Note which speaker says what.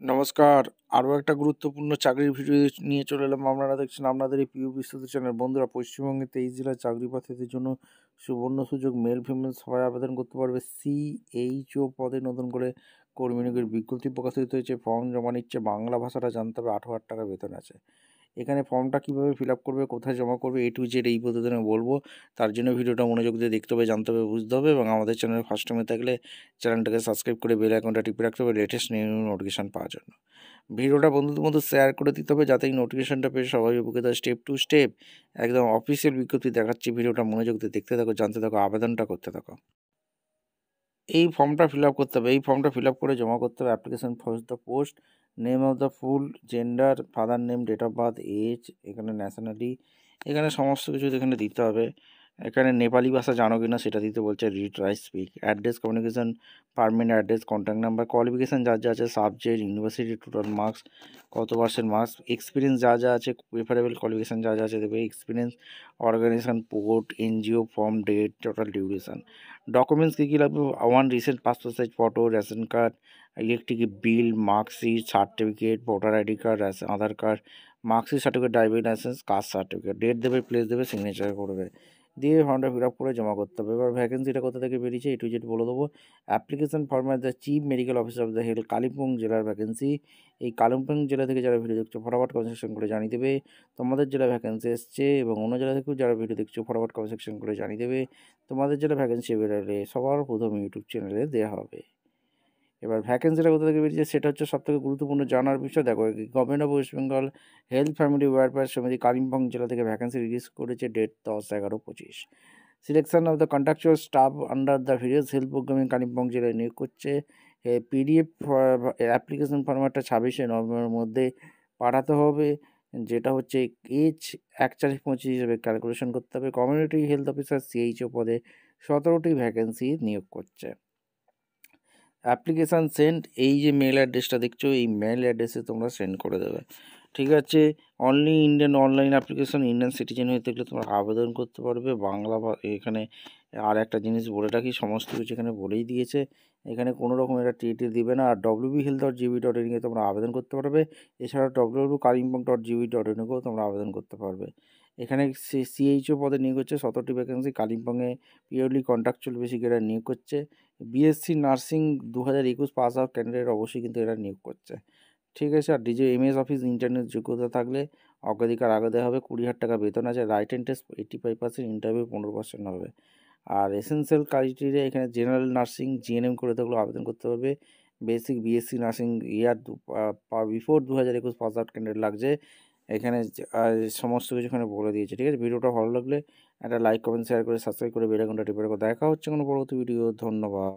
Speaker 1: নমস্কার। আরও একটা গুরুত্বপূর্ণ চাকরির ভিডিও নিয়ে চলে এলাম। আপনারা দেখছেন আপনাদের এই প্রিয় বিস্তৃত চ্যানেল। বন্ধুরা, পশ্চিমবঙ্গে 23 জেলায় চাকরি প্রার্থীদের জন্য সুবর্ণ সুযোগ। মেল ফিমেল সবাই আবেদন করতে পারবে। সিএইচও পদে নতুন করে কর্মী নিয়োগের বিজ্ঞপ্তি প্রকাশিত হয়েছে। ফর্ম জমা নিচ্ছে। বাংলা ভাষাটা জানতে হবে। 18,000 টাকা বেতন আছে। এখানে ফর্মটা কীভাবে ফিল আপ করবে, কোথায় জমা করবে, A to Z এই প্রতিদিনে বলবো। তার জন্য ভিডিওটা মনোযোগ দিয়ে দেখতে হবে, জানতে হবে, বুঝতে হবে এবং আমাদের চ্যানেলে ফার্স্ট টাইমে থাকলে চ্যানেলটাকে সাবস্ক্রাইব করে বেল আইকনটা টিপে রাখতে হবে লেটেস্ট নিউ নোটিফিকেশান পাওয়ার জন্য। ভিডিওটা বন্ধুদের মধ্যে শেয়ার করে দিতে হবে যাতে এই নোটিফিকেশানটা পেয়ে সবাই উপকৃত হয়। স্টেপ টু স্টেপ একদম অফিসিয়াল বিজ্ঞপ্তি দেখাচ্ছি। ভিডিওটা মনোযোগ দিয়ে দেখতে থাকো, জানতে থাকো, আবেদনটা করতে থাকো। এই ফর্মটা ফিল আপ করতে হবে। এই ফর্মটা ফিল আপ করে জমা করতে হবে। Application for the post, name of the full, gender, father name, date of birth, age, এখানে ন্যাশনালিটি, এখানে সমস্ত কিছু এখানে দিতে হবে। এখানে নেপালি ভাষা জানো কি না সেটা দিতে বলছে। Read, write, speak, address, communication, permanent address, contact number, qualification যা যা আছে, সাবজেক্ট, ইউনিভার্সিটি, টোটাল মার্কস, কত পার্সেন্ট মার্কস, এক্সপিরিয়েন্স যা যা আছে, প্রিফারেবল কোয়ালিফিকেশান যা যা আছে দেবে, experience, organization, post, NGO, form, date, total duration. Documents কী কী লাগবে? One recent passport size photo, ration card, electric bill, marksheet, certificate, voter ID card, Aadhaar card, marksheet, certificate, driving licence, caste certificate, date দেবে, place দেবে, signature করবে, দিয়ে ফর্মটা fill up করে জমা করতে হবে। এবার ভ্যাকেন্সিটা কোথা থেকে বেরিয়েছে A to Z বলে দেবো। Application format the chief medical officer of the health, Kalimpong জেলার ভ্যাকেন্সি। এই কালিম্পং জেলা থেকে যারা ভিডিও দেখছো ফটাফট কমেন্ট সেকশন করে জানিয়ে দেবে তোমাদের জেলা ভ্যাকেন্সি এসছে, এবং অন্য জেলা থেকেও যারা ভিডিও দেখছো ফটাফট কমেন্ট সেকশন করে জানিয়ে দেবে তোমাদের জেলা ভ্যাকেন্সি বেরোলে সবার প্রথম ইউটিউব চ্যানেলে দেওয়া হবে। এবার ভ্যাকেন্সিটা কোথা থেকে বেরিয়েছে সেটা হচ্ছে সবথেকে গুরুত্বপূর্ণ জানার বিষয়। দেখো, government of West Bengal health family welfare সমিতি কালিম্পং জেলা থেকে ভ্যাকেন্সি রিলিজ করেছে। Date 10/11/25। Selection of the contractual staff under the various health programming Kalimpong জেলায় নিয়োগ করছে। PDF অ্যাপ্লিকেশন ফর্ম্যাটটা 26শে নভেম্বরের মধ্যে পাঠাতে হবে, যেটা হচ্ছে এজ 41-25 হিসেবে ক্যালকুলেশন করতে হবে। কমিউনিটি হেলথ অফিসার CHO পদে 17টি ভ্যাকেন্সি নিয়োগ করছে। অ্যাপ্লিকেশান সেন্ড, এই যে মেল অ্যাড্রেসটা দেখছো এই মেল অ্যাড্রেসে তোমরা সেন্ড করে দেবে। ঠিক আছে। Only Indian online application, Indian citizen হয়ে থাকলে তোমরা আবেদন করতে পারবে। বাংলা এখানে আর একটা জিনিস বলে রাখি, সমস্ত কিছু এখানে বলেই দিয়েছে। এখানে কোনো রকম এটা টিটি দিবে না। আর wbhealth.gv.in-এ তোমরা আবেদন করতে পারবে। এছাড়া www.kalimpong.gv.in-এও তোমরা আবেদন করতে পারবে। এখানে CHO পদে নিয়োগ হচ্ছে 17টি ভ্যাকেন্সি। কালিম্পংয়ে পিওরলি কন্ট্রাকচুয়াল বেসিক এরা নিয়োগ করছে। BSc nursing 2021 pass out candidate অবশ্যই কিন্তু এরা নিয়োগ করছে। ঠিক আছে। আর MS অফিস ইন্টারনেট যোগ্যতা থাকলে অগ্রাধিকার আগে দেওয়া হবে। 20,000 টাকা বেতন আছে। রাইট অ্যান্ড টেস্ট 85%, ইন্টারভিউ 15% হবে। আর এসেন্সিয়াল ক্রাইটেরিয়া এখানে জেনারেল নার্সিং GNM করে থাকলেও আবেদন করতে পারবে। বেসিক BSc নার্সিং ইয়ার বিফোর 2021 পাস আউট ক্যান্ডিডেট লাগছে। এখানে সমস্ত কিছু এখানে বলে দিয়েছে। ঠিক আছে। ভিডিওটা ভালো লাগলে একটা লাইক, কমেন্ট, শেয়ার করে সাবস্ক্রাইব করে বেল আইকনটা টিপে রাখো। দেখা হচ্ছে কোনো পরবর্তী ভিডিও। ধন্যবাদ।